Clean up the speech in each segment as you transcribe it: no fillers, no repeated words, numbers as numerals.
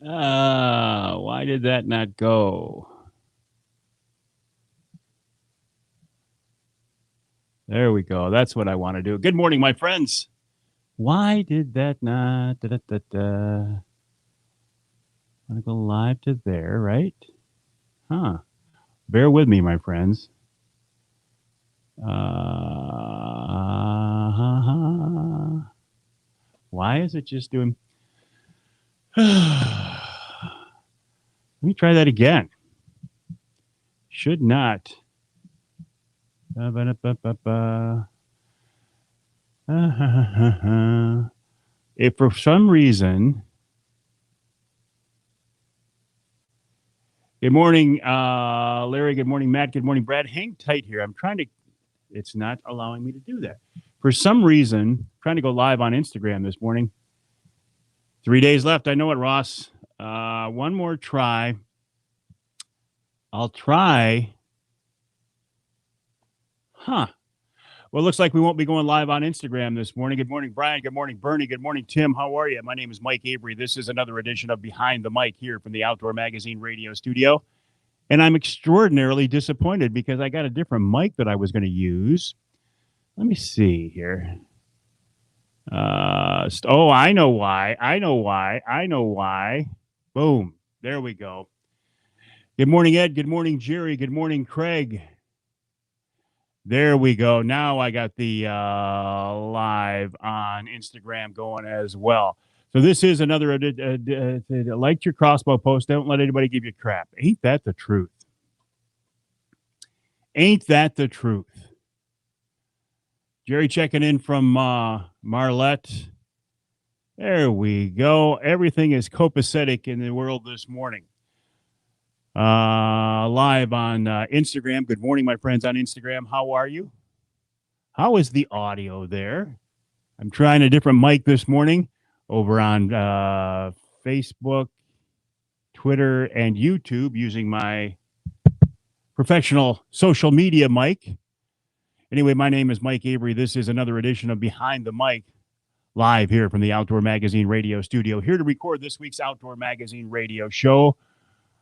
Why did that not go? There we go. That's what I want to do. Good morning, my friends. Why did that not? Want to go live to there, right? Huh. Bear with me, my friends. Why is it just doing? Let me try that again. Should not. If for some reason, good morning, Larry. Good morning, Matt. Good morning, Brad. Hang tight here. I'm trying to. It's not allowing me to do that. For some reason, trying to go live on Instagram this morning. 3 days left. I know it, Ross. One more try. I'll try. Huh. Well, it looks like we won't be going live on Instagram this morning. Good morning, Brian. Good morning, Bernie. Good morning, Tim. How are you? My name is Mike Avery. This is another edition of Behind the Mic here from the Outdoor Magazine radio studio. And I'm extraordinarily disappointed because I got a different mic that I was going to use. Let me see here. I know why. Boom. There we go. Good morning, Ed. Good morning, Jerry. Good morning, Craig. There we go. Now I got the live on Instagram going as well. So this is another like your crossbow post. Don't let anybody give you crap. Ain't that the truth? Ain't that the truth? Jerry checking in from Marlette. There we go. Everything is copacetic in the world this morning. Live on Instagram. Good morning, my friends on Instagram. How are you? How is the audio there? I'm trying a different mic this morning over on Facebook, Twitter, and YouTube using my professional social media mic. Anyway, my name is Mike Avery. This is another edition of Behind the Mic, live here from the Outdoor Magazine radio studio, here to record this week's Outdoor Magazine radio show.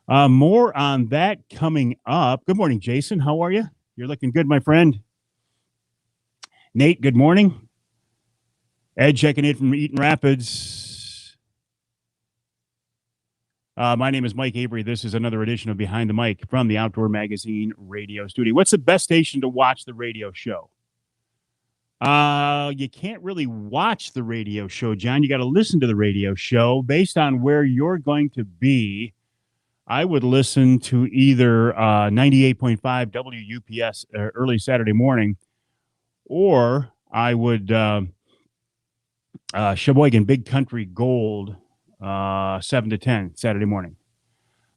More on that coming up. Good morning, Jason. How are you? You're looking good, my friend. Nate, good morning. Ed checking in from Eaton Rapids. My name is Mike Avery. This is another edition of Behind the Mic from the Outdoor Magazine radio studio. What's the best station to watch the radio show? You can't really watch the radio show, John. You got to listen to the radio show. Based on where you're going to be, I would listen to either 98.5 WUPS early Saturday morning, or I would Sheboygan Big Country Gold 7 to 10 Saturday morning.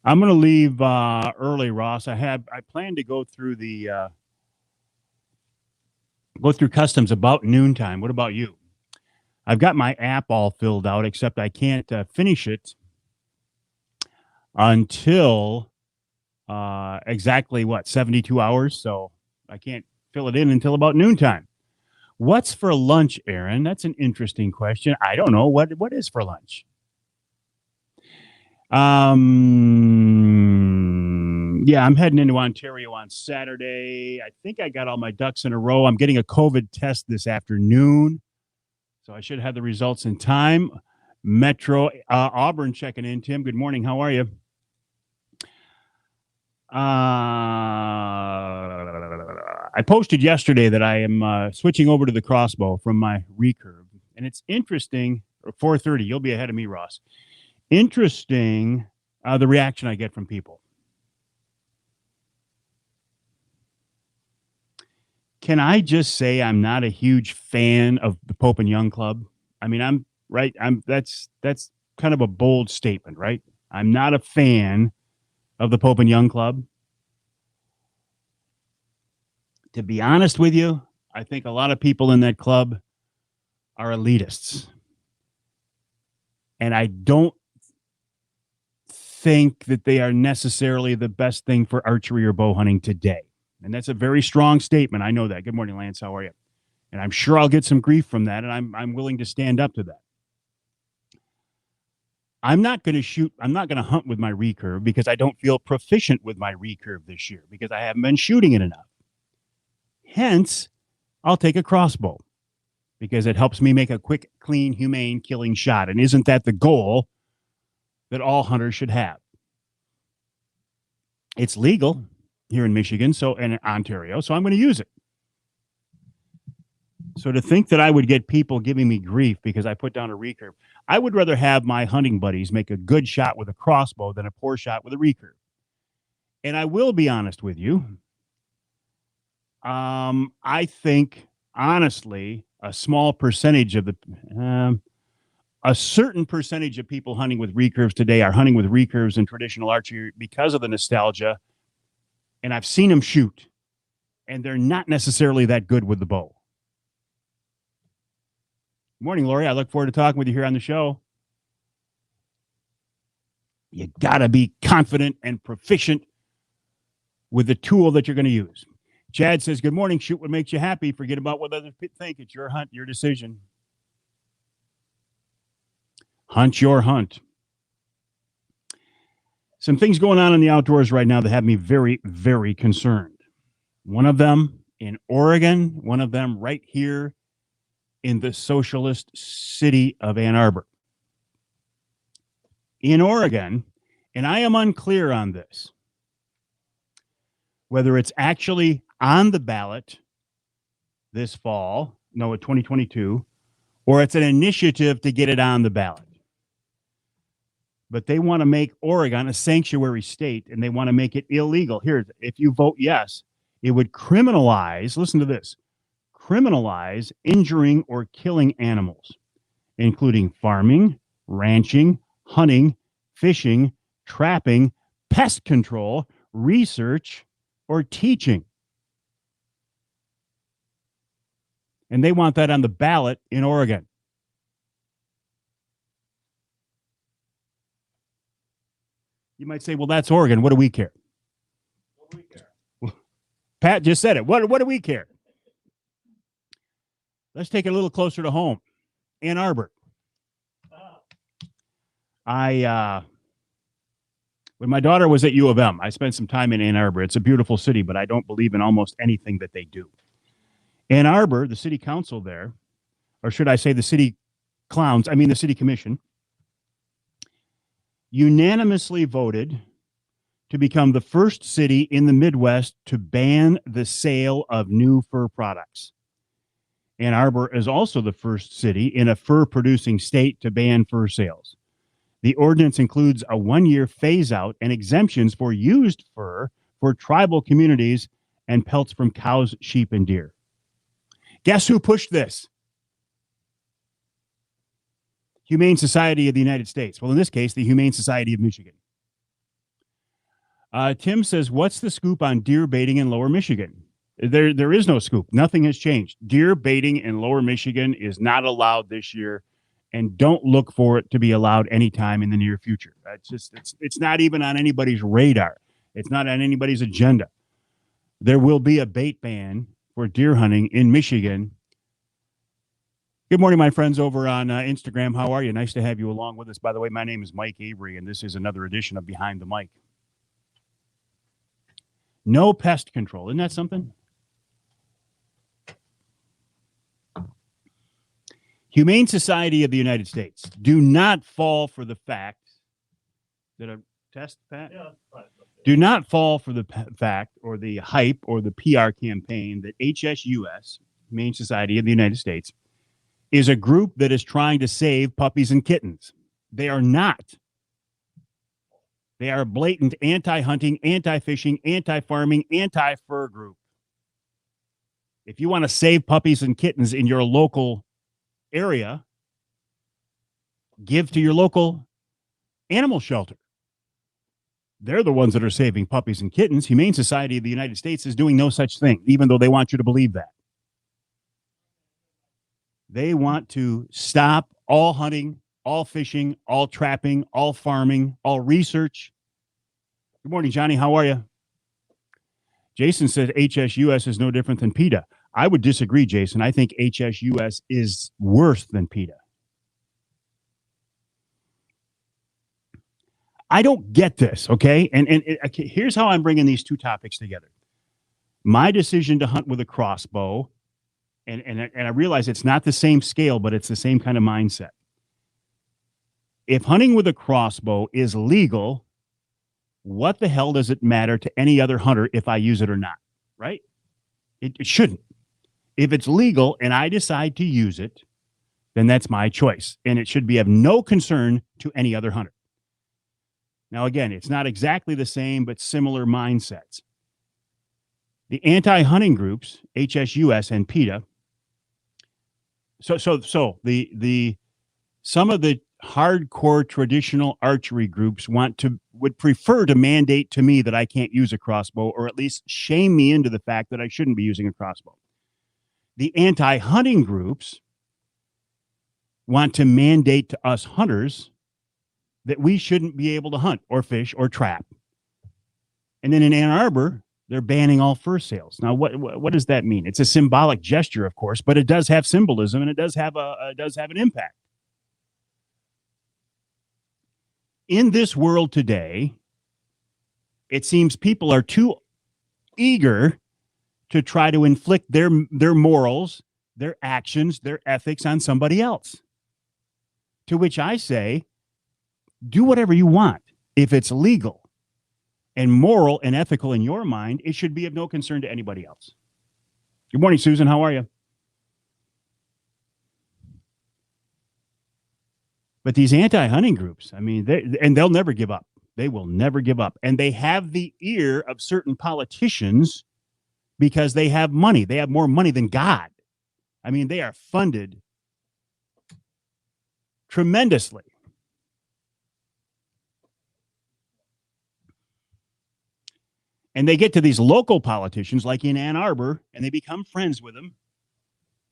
I'm going to leave early, Ross. I plan to go through customs about noontime. What about you? I've got my app all filled out, except I can't finish it until exactly 72 hours. So I can't fill it in until about noontime. What's for lunch, Aaron? That's an interesting question. I don't know. What is for lunch? Yeah, I'm heading into Ontario on Saturday. I think I got all my ducks in a row. I'm getting a COVID test this afternoon, so I should have the results in time. Metro Auburn checking in. Tim, good morning. How are you? I posted yesterday that I am switching over to the crossbow from my recurve, and it's interesting. 4:30, you'll be ahead of me, Ross. Interesting the reaction I get from people. Can I just say I'm not a huge fan of the Pope and Young Club? I mean, I'm right. That's kind of a bold statement, right? I'm not a fan of the Pope and Young Club. To be honest with you, I think a lot of people in that club are elitists. And I don't think that they are necessarily the best thing for archery or bow hunting today. And that's a very strong statement. I know that. Good morning, Lance. How are you? And I'm sure I'll get some grief from that, and I'm willing to stand up to that. I'm not going to shoot. I'm not going to hunt with my recurve because I don't feel proficient with my recurve this year because I haven't been shooting it enough. Hence, I'll take a crossbow because it helps me make a quick, clean, humane killing shot. And isn't that the goal that all hunters should have? It's legal here in Michigan, and in Ontario, so I'm going to use it. So to think that I would get people giving me grief because I put down a recurve, I would rather have my hunting buddies make a good shot with a crossbow than a poor shot with a recurve. And I will be honest with you. I think, honestly, a certain percentage of people hunting with recurves today are hunting with recurves in traditional archery because of the nostalgia. And I've seen them shoot, and they're not necessarily that good with the bow. Good morning, Lori. I look forward to talking with you here on the show. You got to be confident and proficient with the tool that you're going to use. Chad says, good morning. Shoot what makes you happy. Forget about what others think. It's your hunt, your decision. Hunt your hunt. Some things going on in the outdoors right now that have me very, very concerned. One of them in Oregon, one of them right here in the socialist city of Ann Arbor. In Oregon, and I am unclear on this, whether it's actually on the ballot this fall, in 2022, or it's an initiative to get it on the ballot. But they want to make Oregon a sanctuary state, and they want to make it illegal. Here, if you vote yes, it would criminalize, listen to this, criminalize injuring or killing animals, including farming, ranching, hunting, fishing, trapping, pest control, research, or teaching. And they want that on the ballot in Oregon. You might say, well, that's Oregon. What do we care? What do we care? Pat just said it. What do we care? Let's take it a little closer to home. Ann Arbor. When my daughter was at U of M, I spent some time in Ann Arbor. It's a beautiful city, but I don't believe in almost anything that they do. Ann Arbor, the city council there, or should I say the city commission, unanimously voted to become the first city in the Midwest to ban the sale of new fur products. Ann Arbor is also the first city in a fur-producing state to ban fur sales. The ordinance includes a 1-year phase-out and exemptions for used fur for tribal communities and pelts from cows, sheep, and deer. Guess who pushed this? Humane Society of the United States. Well, in this case, the Humane Society of Michigan. Tim says, what's the scoop on deer baiting in Lower Michigan? There is no scoop. Nothing has changed. Deer baiting in Lower Michigan is not allowed this year, and don't look for it to be allowed anytime in the near future. It's not even on anybody's radar. It's not on anybody's agenda. There will be a bait ban for deer hunting in Michigan. Good morning, my friends over on Instagram. How are you? Nice to have you along with us. By the way, my name is Mike Avery, and this is another edition of Behind the Mic. No pest control. Isn't that something? Humane Society of the United States. Do not fall for the fact that a test, Pat? Yeah. Do not fall for the fact or the hype or the PR campaign that HSUS, Humane Society of the United States, is a group that is trying to save puppies and kittens. They are not. They are a blatant anti-hunting, anti-fishing, anti-farming, anti-fur group. If you want to save puppies and kittens in your local area, give to your local animal shelter. They're the ones that are saving puppies and kittens. Humane Society of the United States is doing no such thing, even though they want you to believe that. They want to stop all hunting, all fishing, all trapping, all farming, all research. Good morning, Johnny. How are you? Jason said HSUS is no different than PETA. I would disagree, Jason. I think HSUS is worse than PETA. I don't get this, okay? Okay, here's how I'm bringing these two topics together. My decision to hunt with a crossbow, and I realize it's not the same scale, but it's the same kind of mindset. If hunting with a crossbow is legal, what the hell does it matter to any other hunter if I use it or not, right? It shouldn't. If it's legal and I decide to use it, then that's my choice, and it should be of no concern to any other hunter. Now, again, it's not exactly the same, but similar mindsets. The anti-hunting groups, HSUS and PETA. So the some of the hardcore traditional archery groups would prefer to mandate to me that I can't use a crossbow, or at least shame me into the fact that I shouldn't be using a crossbow. The anti-hunting groups want to mandate to us hunters that we shouldn't be able to hunt or fish or trap. And then in Ann Arbor, they're banning all fur sales. Now, what does that mean? It's a symbolic gesture, of course, but it does have symbolism, and it does have an impact. In this world today, it seems people are too eager to try to inflict their morals, their actions, their ethics on somebody else. To which I say, do whatever you want. If it's legal and moral and ethical in your mind, it should be of no concern to anybody else. Good morning, Susan. How are you? But these anti-hunting groups, I mean, they'll never give up. They will never give up. And they have the ear of certain politicians because they have money. They have more money than God. I mean, they are funded tremendously. And they get to these local politicians like in Ann Arbor, and they become friends with them,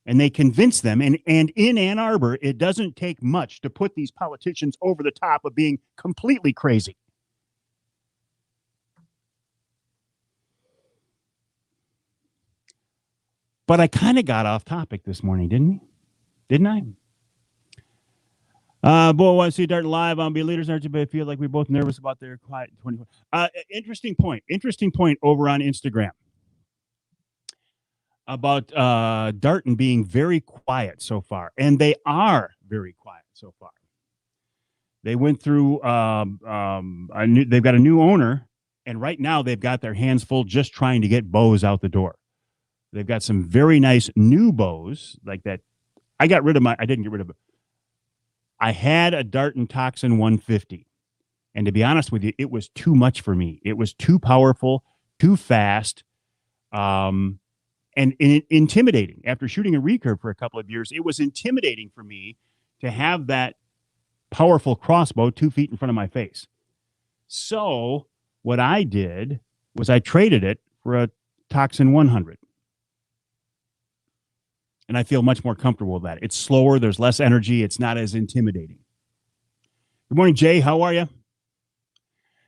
and they convince them. And in Ann Arbor, it doesn't take much to put these politicians over the top of being completely crazy. But I kind of got off topic this morning, didn't I? Boy, I want to see Dart live on Be Leaders. But I feel like we're both nervous about their quiet 24. Interesting point over on Instagram about Darton being very quiet so far, and they are very quiet so far. They went through. They've got a new owner, and right now they've got their hands full just trying to get bows out the door. They've got some very nice new bows like that. I didn't get rid of it. I had a Darton Toxin 150, and to be honest with you, it was too much for me. It was too powerful, too fast, and intimidating. After shooting a recurve for a couple of years, it was intimidating for me to have that powerful crossbow 2 feet in front of my face. So what I did was I traded it for a Toxin 100. And I feel much more comfortable with that. It's slower. There's less energy. It's not as intimidating. Good morning, Jay. How are you?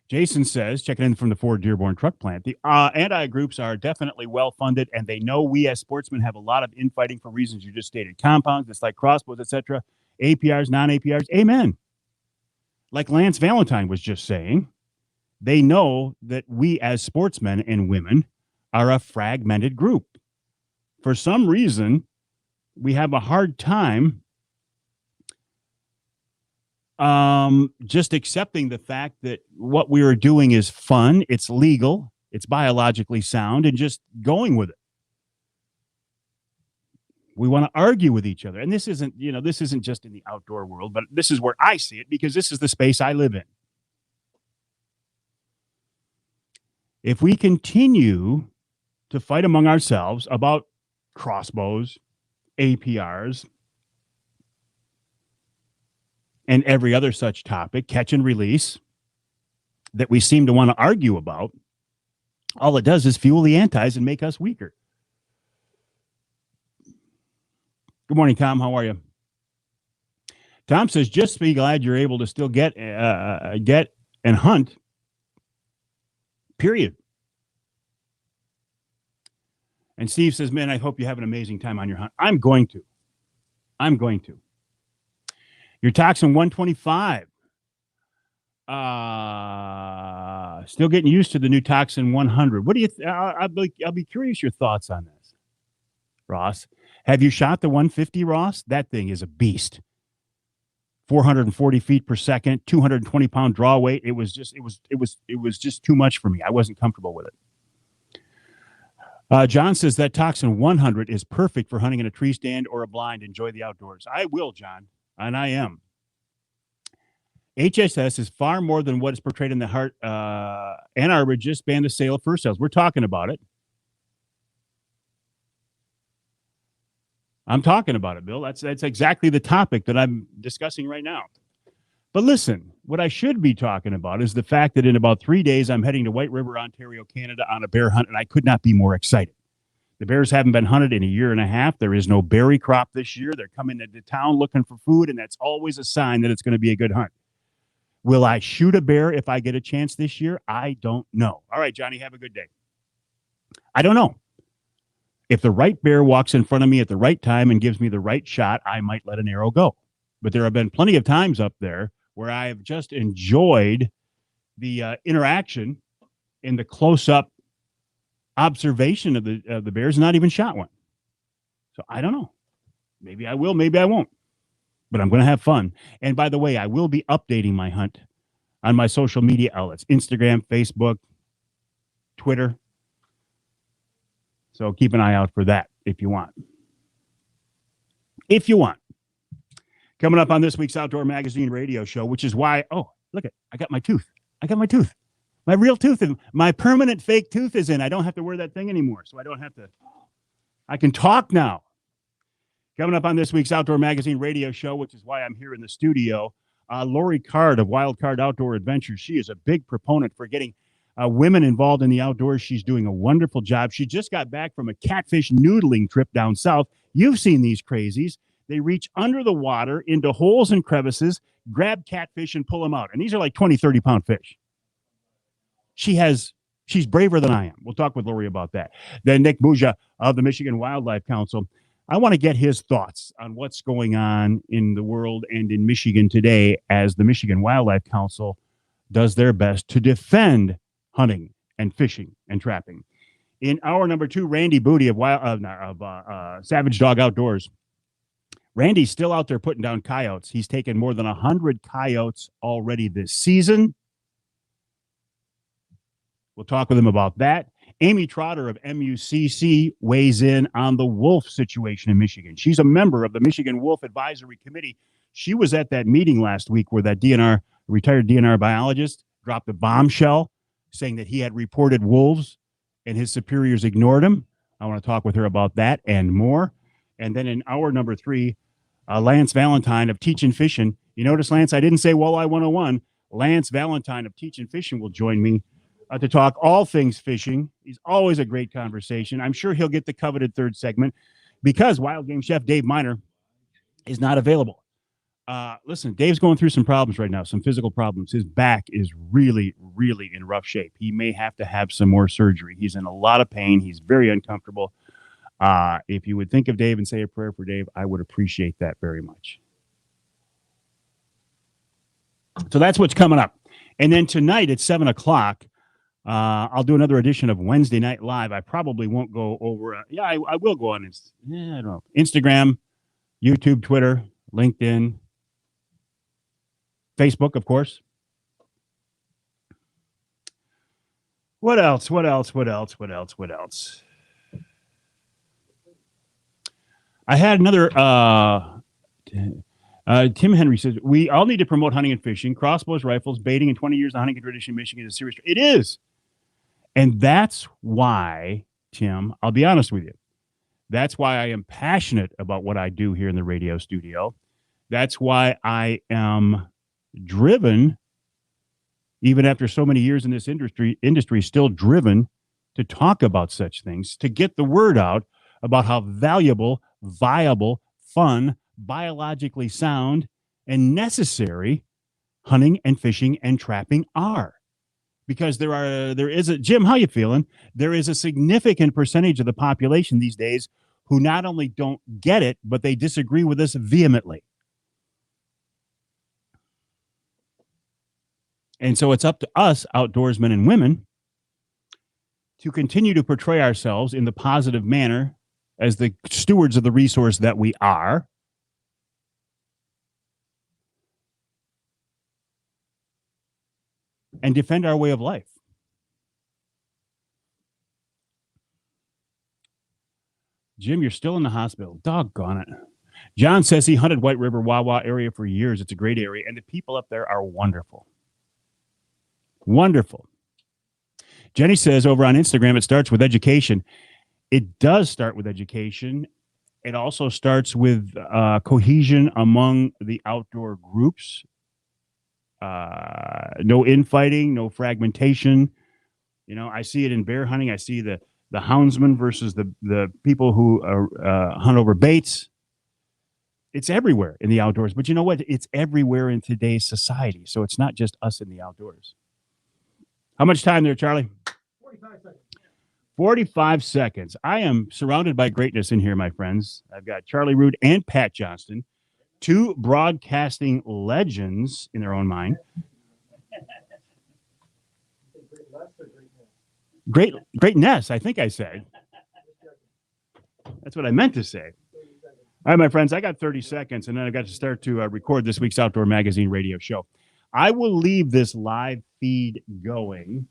Jason says, checking in from the Ford Dearborn truck plant, the anti-groups are definitely well-funded, and they know we as sportsmen have a lot of infighting for reasons you just stated. Compounds, it's like crossbows, etc., APRs, non-APRs. Amen. Like Lance Valentine was just saying, they know that we as sportsmen and women are a fragmented group. For some reason, we have a hard time just accepting the fact that what we are doing is fun, it's legal, it's biologically sound, and just going with it. We want to argue with each other. And this isn't just in the outdoor world, but this is where I see it because this is the space I live in. If we continue to fight among ourselves about crossbows, APRs, and every other such topic, catch and release, that we seem to want to argue about, all it does is fuel the antis and make us weaker. Good morning, Tom. How are you? Tom says, just be glad you're able to still get and hunt, period. And Steve says, man, I hope you have an amazing time on your hunt. I'm going to. Your Toxin 125. Still getting used to the new Toxin 100. What do you? I'll be curious your thoughts on this, Ross. Have you shot the 150, Ross? That thing is a beast. 440 feet per second, 220-pound draw weight. It was just too much for me. I wasn't comfortable with it. John says that Toxin 100 is perfect for hunting in a tree stand or a blind. Enjoy the outdoors. I will, John, and I am. HSS is far more than what is portrayed in the heart. Ann Arbor just banned the sale of fur sales. We're talking about it. I'm talking about it, Bill. That's exactly the topic that I'm discussing right now. But listen, what I should be talking about is the fact that in about 3 days, I'm heading to White River, Ontario, Canada on a bear hunt, and I could not be more excited. The bears haven't been hunted in a year and a half. There is no berry crop this year. They're coming into town looking for food, and that's always a sign that it's going to be a good hunt. Will I shoot a bear if I get a chance this year? I don't know. All right, Johnny, have a good day. I don't know. If the right bear walks in front of me at the right time and gives me the right shot, I might let an arrow go. But there have been plenty of times up there where I have just enjoyed the interaction and the close-up observation of the bears and not even shot one. So I don't know. Maybe I will, maybe I won't. But I'm going to have fun. And by the way, I will be updating my hunt on my social media outlets, Instagram, Facebook, Twitter. So keep an eye out for that if you want. If you want. Coming up on this week's Outdoor Magazine radio show, which is why, oh, look, I got my tooth. My real tooth, my permanent fake tooth is in. I don't have to wear that thing anymore. So I can talk now. Coming up on this week's Outdoor Magazine radio show, which is why I'm here in the studio, Lori Card of Wild Card Outdoor Adventures. She is a big proponent for getting women involved in the outdoors. She's doing a wonderful job. She just got back from a catfish noodling trip down south. You've seen these crazies. They reach under the water into holes and crevices, grab catfish and pull them out. And these are like 20, 30-pound fish. She's braver than I am. We'll talk with Lori about that. Then Nick Buja of the Michigan Wildlife Council. I want to get his thoughts on what's going on in the world and in Michigan today as the Michigan Wildlife Council does their best to defend hunting and fishing and trapping. In hour number 2, Randy Booty of Savage Dog Outdoors. Randy's still out there putting down coyotes. He's taken more than 100 coyotes already this season. We'll talk with him about that. Amy Trotter of MUCC weighs in on the wolf situation in Michigan. She's a member of the Michigan Wolf Advisory Committee. She was at that meeting last week where that retired DNR biologist dropped a bombshell saying that he had reported wolves and his superiors ignored him. I want to talk with her about that and more. And then in hour number 3, Lance Valentine of Teachin' Fishin'. You notice, Lance, I didn't say Walleye 101. Lance Valentine of Teachin' Fishin' will join me to talk all things fishing. He's always a great conversation. I'm sure he'll get the coveted third segment because Wild Game Chef Dave Miner is not available. Listen, Dave's going through some problems right now, some physical problems. His back is really, really in rough shape. He may have to have some more surgery. He's in a lot of pain. He's very uncomfortable. If you would think of Dave and say a prayer for Dave, I would appreciate that very much. So that's what's coming up. And then tonight at 7 o'clock, I'll do another edition of Wednesday Night Live. I probably won't go over. I will go on I don't know, Instagram, YouTube, Twitter, LinkedIn, Facebook, of course. What else? I had another. Tim Henry says, we all need to promote hunting and fishing, crossbows, rifles, baiting, and 20 years of hunting tradition in Michigan is a serious. It is. And that's why, Tim, I'll be honest with you. That's why I am passionate about what I do here in the radio studio. That's why I am driven, even after so many years in this industry, still driven to talk about such things, to get the word out about how valuable, viable, fun, biologically sound, and necessary hunting and fishing and trapping are. Because there is a, Jim, how you feeling? There is a significant percentage of the population these days who not only don't get it, but they disagree with us vehemently. And so it's up to us, outdoorsmen and women, to continue to portray ourselves in the positive manner as the stewards of the resource that we are. And defend our way of life. Jim, you're still in the hospital. Doggone it. John says he hunted White River Wawa area for years. It's a great area, and the people up there are wonderful. Wonderful. Jenny says over on Instagram, it starts with education. It does start with education. It also starts with cohesion among the outdoor groups. No infighting, no fragmentation. You know, I see it in bear hunting. I see the houndsmen versus the people who hunt over baits. It's everywhere in the outdoors. But you know what? It's everywhere in today's society. So it's not just us in the outdoors. How much time there, Charlie? 45 seconds. 45 seconds. I am surrounded by greatness in here, my friends. I've got Charlie Rood and Pat Johnston, two broadcasting legends in their own mind. Greatness, I think I said. That's what I meant to say. All right, my friends, I got 30 seconds, and then I got to start to record this week's Outdoor Magazine radio show. I will leave this live feed going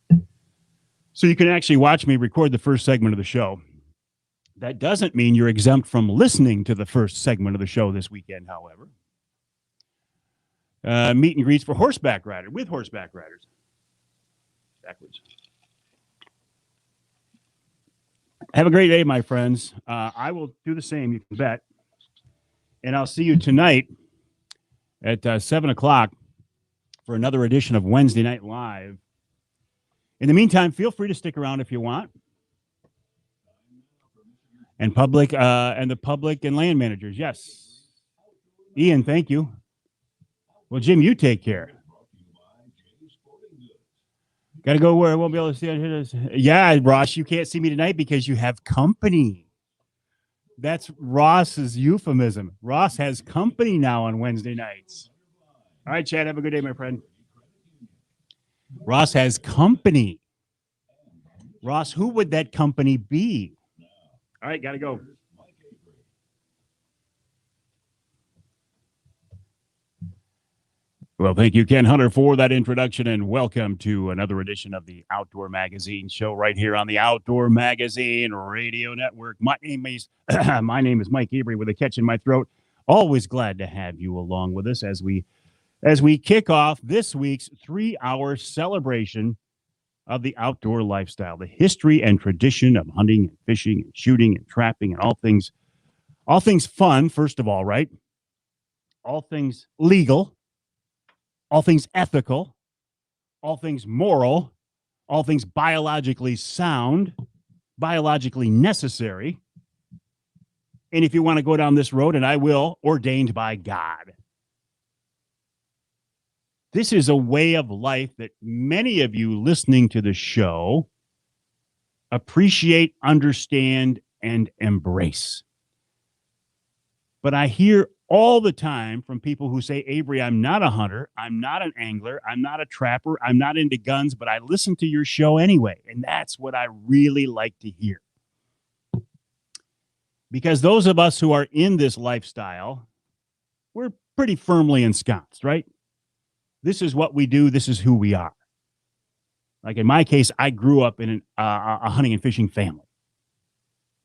so you can actually watch me record the first segment of the show. That doesn't mean you're exempt from listening to the first segment of the show this weekend, however. Meet and greets for horseback riders, with horseback riders. Backwards. Have a great day, my friends. I will do the same, you can bet. And I'll see you tonight at 7 o'clock for another edition of Wednesday Night Live. In the meantime, feel free to stick around if you want. And the public and land managers, yes. Ian, thank you. Well, Jim, you take care. Got to go where I won't be able to see it. Yeah, Ross, you can't see me tonight because you have company. That's Ross's euphemism. Ross has company now on Wednesday nights. All right, Chad, have a good day, my friend. Ross has company. Ross, who would that company be? All right, got to go. Well, thank you, Ken Hunter, for that introduction, and welcome to another edition of the Outdoor Magazine show right here on the Outdoor Magazine Radio Network. My name is Mike Avery with a catch in my throat. Always glad to have you along with us as we kick off this week's 3-hour celebration of the outdoor lifestyle, the history and tradition of hunting and fishing and shooting and trapping and all things fun, first of all, right? All things legal. All things ethical, all things moral, all things biologically sound, biologically necessary. And if you want to go down this road, and I will, ordained by God. This is a way of life that many of you listening to the show appreciate, understand, and embrace. But I hear all the time from people who say, Avery, I'm not a hunter, I'm not an angler, I'm not a trapper, I'm not into guns, but I listen to your show anyway. And that's what I really like to hear. Because those of us who are in this lifestyle, we're pretty firmly ensconced, right? This is what we do. This is who we are. Like in my case, I grew up in a hunting and fishing family.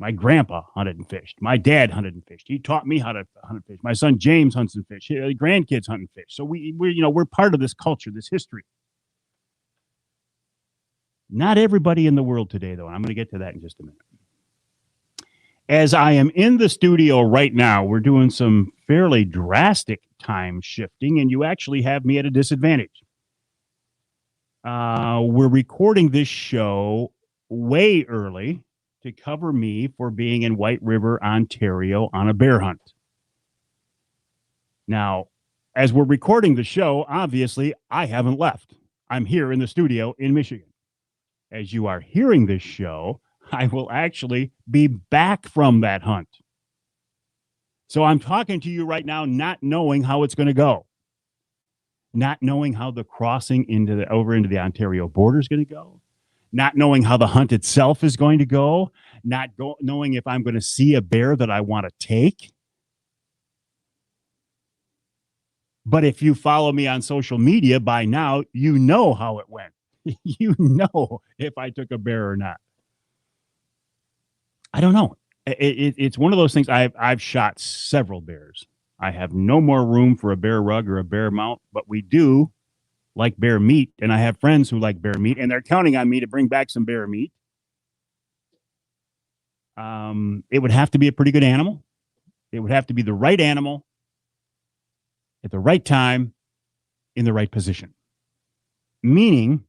My grandpa hunted and fished. My dad hunted and fished. He taught me how to hunt and fish. My son James hunts and fish. His grandkids hunt and fish. So we're part of this culture, this history. Not everybody in the world today, though. I'm going to get to that in just a minute. As I am in the studio right now, we're doing some fairly drastic time shifting, and you actually have me at a disadvantage. We're recording this show way early to cover me for being in White River, Ontario on a bear hunt. Now, as we're recording the show, obviously, I haven't left. I'm here in the studio in Michigan. As you are hearing this show, I will actually be back from that hunt. So I'm talking to you right now, not knowing how it's going to go. not knowing how the crossing over into the Ontario border is going to go, not knowing how the hunt itself is going to go, knowing if I'm going to see a bear that I want to take. But if you follow me on social media by now, you know how it went. You know if I took a bear or not. I don't know. It's one of those things. I've shot several bears. I have no more room for a bear rug or a bear mount, but we do like bear meat, and I have friends who like bear meat, and they're counting on me to bring back some bear meat. It would have to be a pretty good animal. It would have to be the right animal at the right time in the right position. Meaning,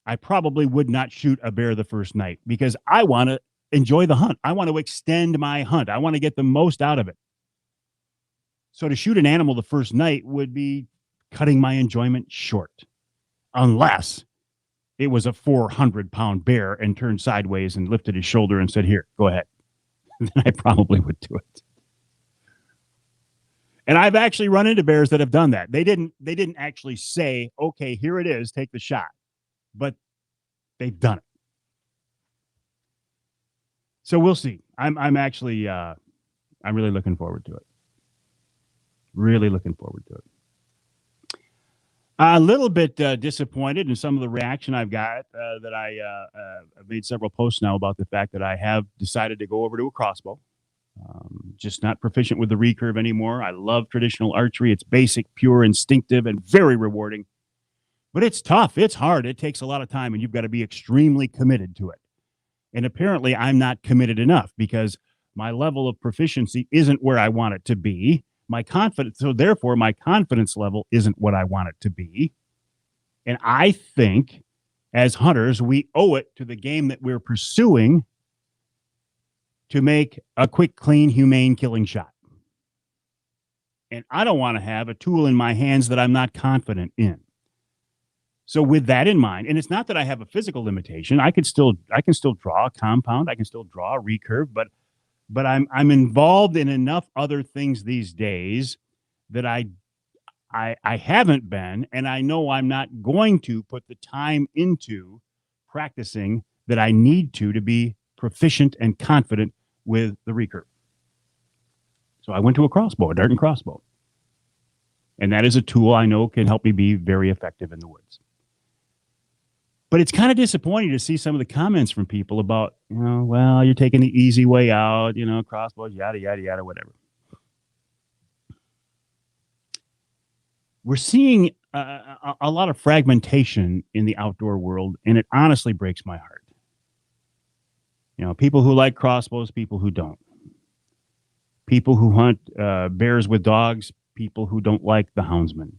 I probably would not shoot a bear the first night because I want to enjoy the hunt. I want to extend my hunt. I want to get the most out of it. So to shoot an animal the first night would be cutting my enjoyment short, unless it was a 400-pound bear and turned sideways and lifted his shoulder and said, "Here, go ahead." Then I probably would do it. And I've actually run into bears that have done that. They didn't actually say, "Okay, here it is, take the shot," but they've done it. So we'll see. I'm really looking forward to it. Really looking forward to it. A little bit disappointed in some of the reaction I've got that I've made several posts now about the fact that I have decided to go over to a crossbow. Just not proficient with the recurve anymore. I love traditional archery. It's basic, pure, instinctive, and very rewarding. But it's tough. It's hard. It takes a lot of time, and you've got to be extremely committed to it. And apparently I'm not committed enough because my level of proficiency isn't where I want it to be. So therefore my confidence level isn't what I want it to be. And I think as hunters, we owe it to the game that we're pursuing to make a quick, clean, humane killing shot. And I don't want to have a tool in my hands that I'm not confident in. So with that in mind, and it's not that I have a physical limitation, I can still draw a compound, I can still draw a recurve, but I'm involved in enough other things these days that I haven't been, and I know I'm not going to put the time into practicing that I need to be proficient and confident with the recurve. So I went to a crossbow, a dart and crossbow. And that is a tool I know can help me be very effective in the woods. But it's kind of disappointing to see some of the comments from people about, well, you're taking the easy way out, crossbows, yada, yada, yada, whatever. We're seeing a lot of fragmentation in the outdoor world, and it honestly breaks my heart. People who like crossbows, people who don't. People who hunt bears with dogs, people who don't like the houndsman.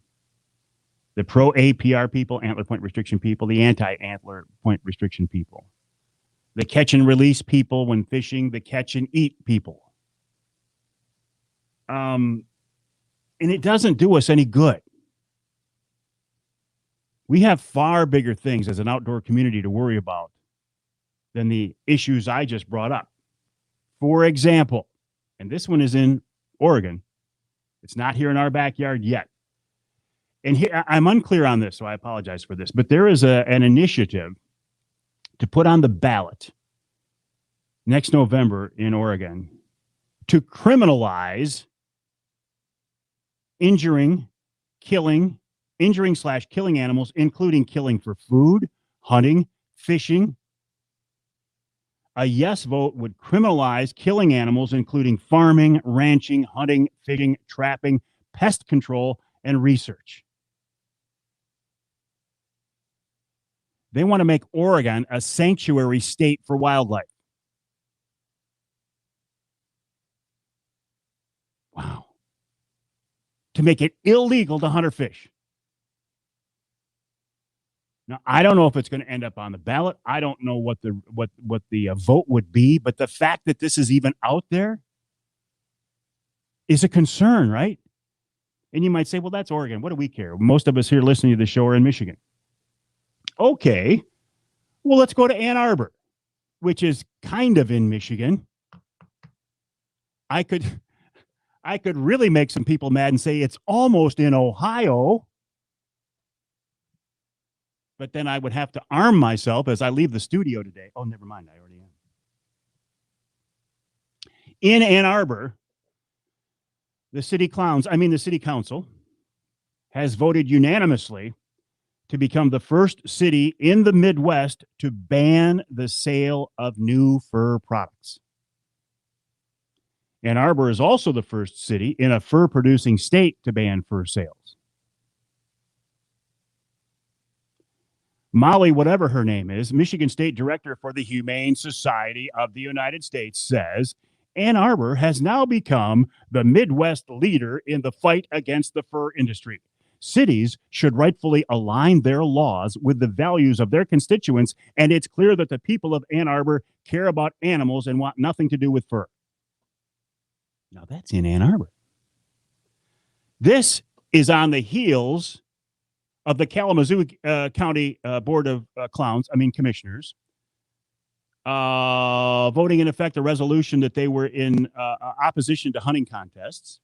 The pro-APR people, antler point restriction people, the anti-antler point restriction people. The catch and release people when fishing, the catch and eat people. And it doesn't do us any good. We have far bigger things as an outdoor community to worry about than the issues I just brought up. For example, and this one is in Oregon. It's not here in our backyard yet. And here, I'm unclear on this, so I apologize for this, but there is an initiative to put on the ballot next November in Oregon to criminalize injuring/killing animals, including killing for food, hunting, fishing. A yes vote would criminalize killing animals, including farming, ranching, hunting, fishing, trapping, pest control, and research. They want to make Oregon a sanctuary state for wildlife. Wow. To make it illegal to hunt or fish. Now, I don't know if it's going to end up on the ballot. I don't know what the vote would be, but the fact that this is even out there is a concern, right? And you might say, well, that's Oregon. What do we care? Most of us here listening to the show are in Michigan. Okay, well, let's go to Ann Arbor, which is kind of in Michigan. I could really make some people mad and say it's almost in Ohio. but then I would have to arm myself as I leave the studio today. Oh, never mind. I already am. In Ann Arbor, the city council has voted unanimously to become the first city in the Midwest to ban the sale of new fur products. Ann Arbor is also the first city in a fur-producing state to ban fur sales. Molly, whatever her name is, Michigan State Director for the Humane Society of the United States, says Ann Arbor has now become the Midwest leader in the fight against the fur industry. Cities should rightfully align their laws with the values of their constituents, and it's clear that the people of Ann Arbor care about animals and want nothing to do with fur. Now, that's in Ann Arbor. This is on the heels of the Kalamazoo County Board of Commissioners, voting in effect a resolution that they were in opposition to hunting contests.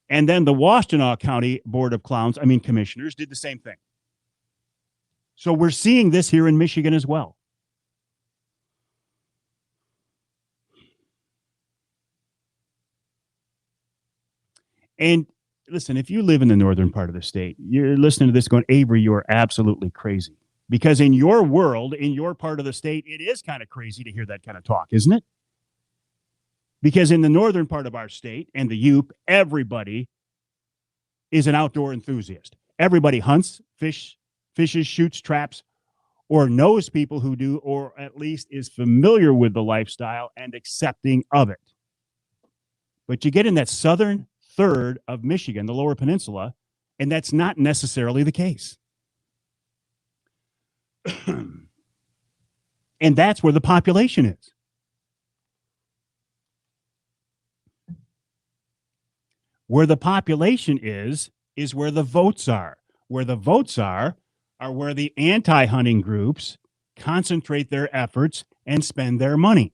And then the Washtenaw County Board of Commissioners did the same thing. So we're seeing this here in Michigan as well. And listen, if you live in the northern part of the state, you're listening to this going, Avery, you are absolutely crazy. Because in your world, in your part of the state, it is kind of crazy to hear that kind of talk, isn't it? Because in the northern part of our state and the Yup, everybody is an outdoor enthusiast. Everybody hunts, fishes, shoots, traps, or knows people who do, or at least is familiar with the lifestyle and accepting of it. But you get in that southern third of Michigan, the Lower Peninsula, and that's not necessarily the case. And that's where the population is. Where the population is where the votes are. Where the votes are where the anti-hunting groups concentrate their efforts and spend their money.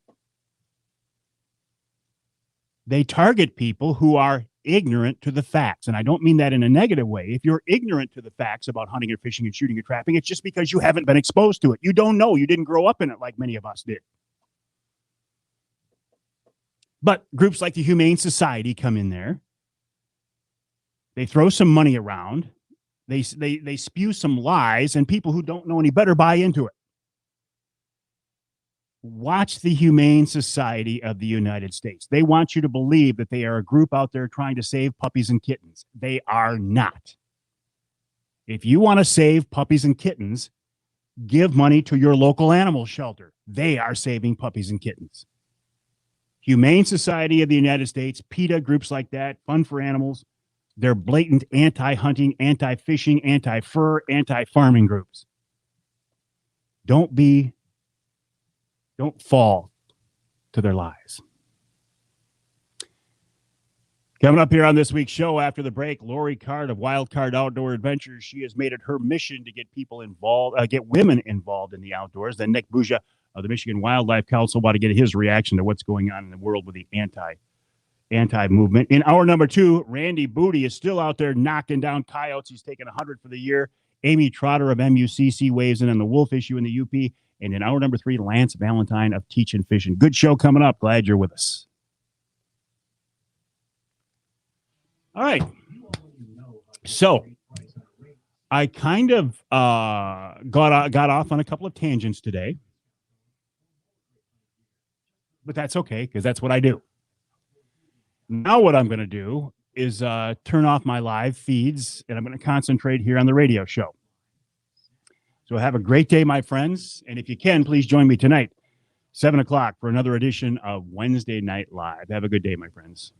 They target people who are ignorant to the facts. And I don't mean that in a negative way. If you're ignorant to the facts about hunting or fishing and shooting or trapping, it's just because you haven't been exposed to it. You don't know. You didn't grow up in it like many of us did. But groups like the Humane Society come in there. They throw some money around. They spew some lies, and people who don't know any better buy into it. Watch the Humane Society of the United States. They want you to believe that they are a group out there trying to save puppies and kittens. They are not. If you want to save puppies and kittens, give money to your local animal shelter. They are saving puppies and kittens. Humane Society of the United States, PETA, groups like that, Fun for Animals, they're blatant anti-hunting, anti-fishing, anti-fur, anti-farming groups. Don't fall to their lies. Coming up here on this week's show after the break, Lori Card of Wild Card Outdoor Adventures. She has made it her mission to get people involved, get women involved in the outdoors. Then Nick Buja of the Michigan Wildlife Council about to get his reaction to what's going on in the world with the anti-movement. In hour number 2, Randy Booty is still out there knocking down coyotes. He's taken 100 for the year. Amy Trotter of MUCC weighs in on the wolf issue in the UP. And in hour number 3, Lance Valentine of Teachin' Fishing. Good show coming up. Glad you're with us. All right. So I kind of got off on a couple of tangents today. But that's okay, because that's what I do. Now what I'm going to do is turn off my live feeds, and I'm going to concentrate here on the radio show. So have a great day, my friends. And if you can, please join me tonight, 7 o'clock, for another edition of Wednesday Night Live. Have a good day, my friends.